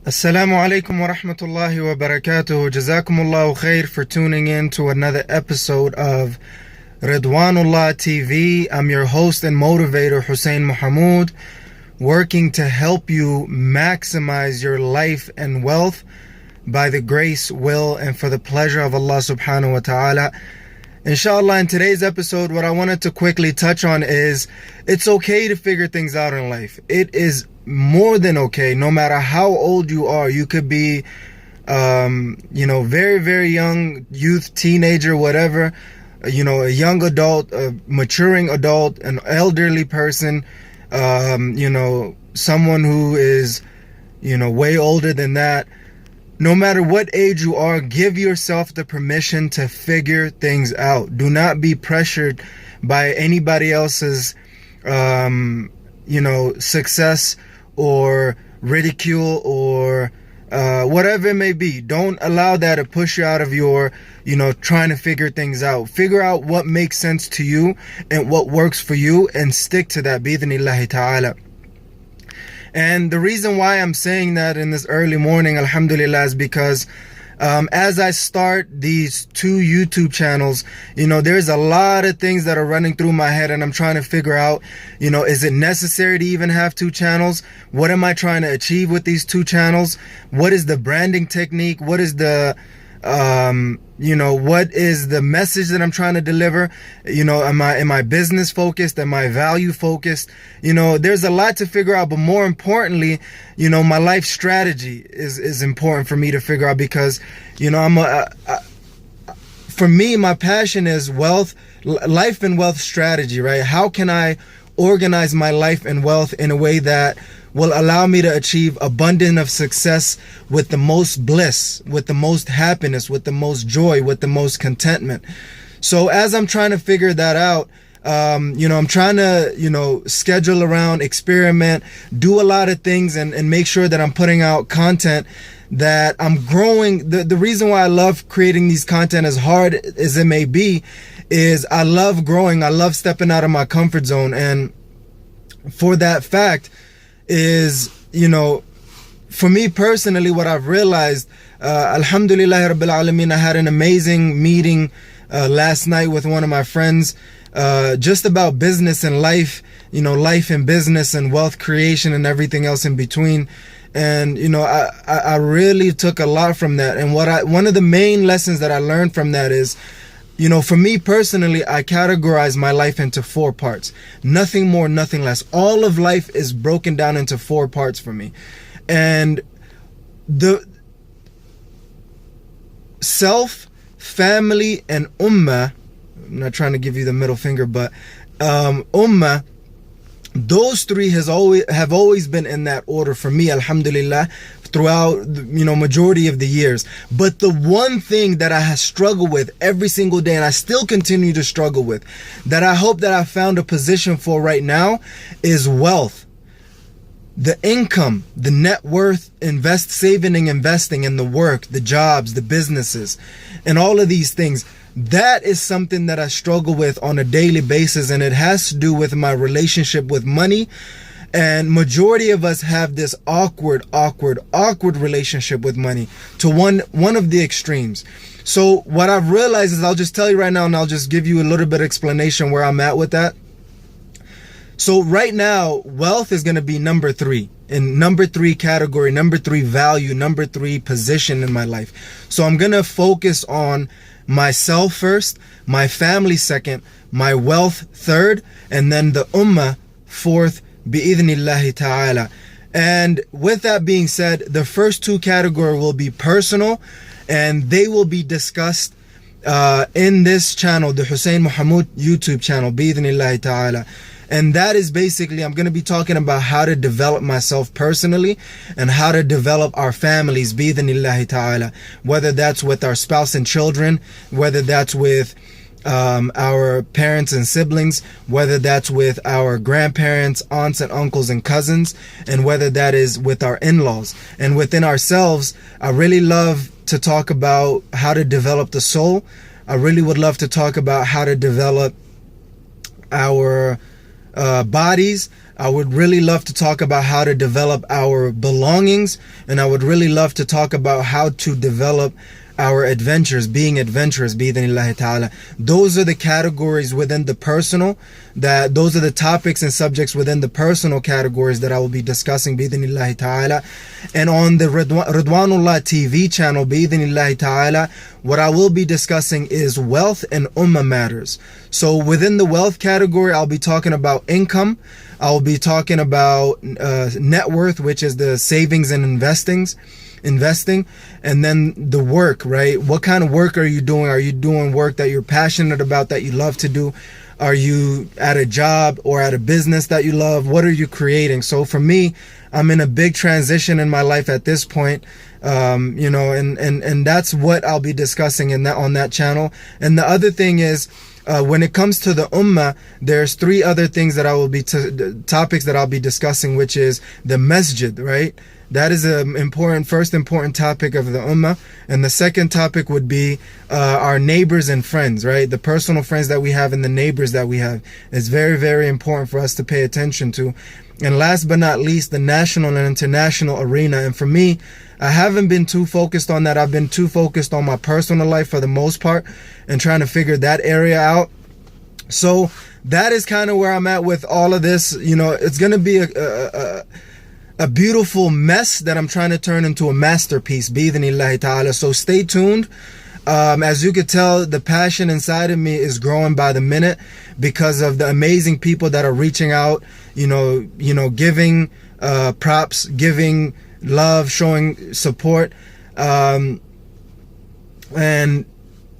Assalamu alaikum wa rahmatullahi wa barakatuh. Jazakumullahu khair for tuning in to another episode of Ridwanullah TV. I'm your host and motivator, Hussein Mohamud, working to help you maximize your life and wealth by the grace, will, and for the pleasure of Allah subhanahu wa ta'ala. Inshallah, in today's episode, what I wanted to quickly touch on is it's okay to figure things out in life. It is more than okay, no matter how old you are. You could be, very, very young, youth, teenager, whatever, a young adult, a maturing adult, an elderly person, someone who is, way older than that. No matter what age you are, give yourself the permission to figure things out. Do not be pressured by anybody else's, success or ridicule or whatever it may be. Don't allow that to push you out of your, trying to figure things out. Figure out what makes sense to you and what works for you and stick to that, bi-idhnillahi ta'ala. And the reason why I'm saying that in this early morning, alhamdulillah, is because as I start these two YouTube channels, there's a lot of things that are running through my head, and I'm trying to figure out, is it necessary to even have two channels? What am I trying to achieve with these two channels? What is the branding technique? What is the what is the message that I'm trying to deliver? Am I business focused? Am I value focused? There's a lot to figure out, but more importantly, my life strategy is important for me to figure out, because, for me, my passion is life and wealth strategy, right? How can I organize my life and wealth in a way that will allow me to achieve abundance of success with the most bliss, with the most happiness, with the most joy, with the most contentment. So as I'm trying to figure that out, I'm trying to, schedule around, experiment, do a lot of things, and make sure that I'm putting out content that I'm growing. The reason why I love creating these content, as hard as it may be, is I love growing. I love stepping out of my comfort zone. And for that fact is, for me personally, what I've realized, alhamdulillah rabbil alameen, I had an amazing meeting last night with one of my friends, just about business and life, life and business and wealth creation and everything else in between. And, I really took a lot from that. And one of the main lessons that I learned from that is, for me personally, I categorize my life into 4 parts. Nothing more, nothing less. All of life is broken down into 4 parts for me. And the self, family, and ummah, I'm not trying to give you the middle finger, but ummah, those 3 have always been in that order for me, alhamdulillah, throughout majority of the years. But the one thing that I have struggled with every single day, and I still continue to struggle with, that I hope that I found a position for right now, is wealth. The income, the net worth, saving and investing in the work, the jobs, the businesses, and all of these things. That is something that I struggle with on a daily basis, and it has to do with my relationship with money. And majority of us have this awkward relationship with money, to one of the extremes. So what I've realized is, I'll just tell you right now, and I'll just give you a little bit of explanation where I'm at with that. So right now, wealth is going to be number 3, in number 3 category, number 3 value, number 3 position in my life. So I'm going to focus on myself first, my family second, my wealth third, and then the ummah fourth, bi-idhnillahi ta'ala. And with that being said, the first 2 categories will be personal, and they will be discussed in this channel, the Hussein Mohamud YouTube channel, bi-idhnillahi ta'ala. And that is basically, I'm going to be talking about how to develop myself personally and how to develop our families, bi-idhnillahi ta'ala. Whether that's with our spouse and children, whether that's with our parents and siblings, whether that's with our grandparents, aunts and uncles and cousins, and whether that is with our in-laws. And within ourselves, I really love to talk about how to develop the soul. I really would love to talk about how to develop our bodies. I would really love to talk about how to develop our belongings, and I would really love to talk about how to develop our adventures, being adventurous, bi-idhnillahi ta'ala. Those are the categories within the personal, those are the topics and subjects within the personal categories that I will be discussing, bi-idhnillahi ta'ala. And on the Ridwanullah TV channel, bi-idhnillahi ta'ala, what I will be discussing is wealth and ummah matters. So within the wealth category, I'll be talking about income. I'll be talking about net worth, which is the savings and investing, and then the work, right? What kind of work are you doing? Are you doing work that you're passionate about, that you love to do? Are you at a job or at a business that you love? What are you creating? So for me, I'm in a big transition in my life at this point, you know, and that's what I'll be discussing on that channel. And the other thing is, when it comes to the ummah, there's three other things that I will be topics that I'll be discussing, which is the masjid, right? That is an first important topic of the ummah. And the second topic would be our neighbors and friends, right? The personal friends that we have and the neighbors that we have. It's very, very important for us to pay attention to. And last but not least, the national and international arena. And for me, I haven't been too focused on that. I've been too focused on my personal life for the most part and trying to figure that area out. So that is kind of where I'm at with all of this. You know, it's going to be a beautiful mess that I'm trying to turn into a masterpiece, bi-idhnillahi ta'ala. So stay tuned. As you could tell, the passion inside of me is growing by the minute because of the amazing people that are reaching out, you know, giving props, giving love, showing support, and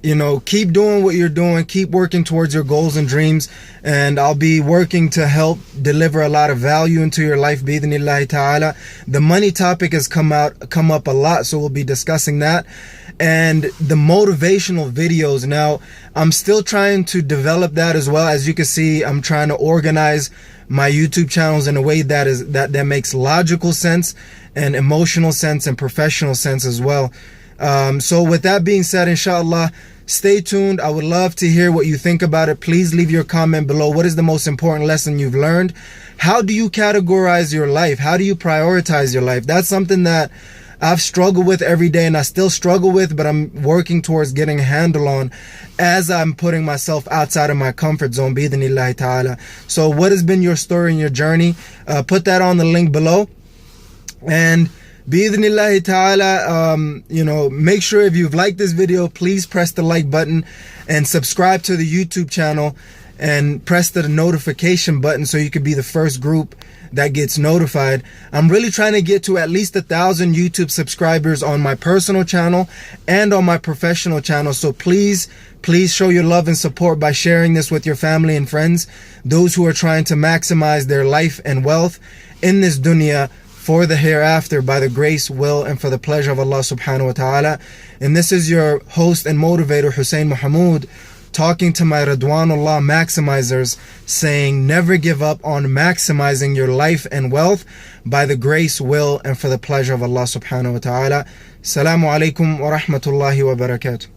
you know, keep doing what you're doing, keep working towards your goals and dreams, and I'll be working to help deliver a lot of value into your life, bi-idhnillahi ta'ala. The money topic has come up a lot, so we'll be discussing that. And the motivational videos, now I'm still trying to develop that as well. As you can see, I'm trying to organize my YouTube channels in a way that makes logical sense and emotional sense and professional sense as well. So with that being said, inshallah, stay tuned. I would love to hear what you think about it. Please leave your comment below. What is the most important lesson you've learned? How do you categorize your life? How do you prioritize your life? That's something that I've struggled with every day, and I still struggle with, but I'm working towards getting a handle on as I'm putting myself outside of my comfort zone, bi-idhnillahi ta'ala. So what has been your story and your journey? Put that on the link below. And bi-idhnillahi ta'ala, you know, make sure if you've liked this video, please press the like button and subscribe to the YouTube channel and press the notification button so you could be the first group that gets notified. I'm really trying to get to at least 1,000 YouTube subscribers on my personal channel and on my professional channel. So please show your love and support by sharing this with your family and friends, those who are trying to maximize their life and wealth in this dunya for the hereafter by the grace, will, and for the pleasure of Allah subhanahu wa ta'ala. And this is your host and motivator, Hussein Mohamud, talking to my Ridwanullah maximizers, saying never give up on maximizing your life and wealth by the grace, will, and for the pleasure of Allah subhanahu wa ta'ala. Assalamu alaikum wa rahmatullahi wa barakatuh.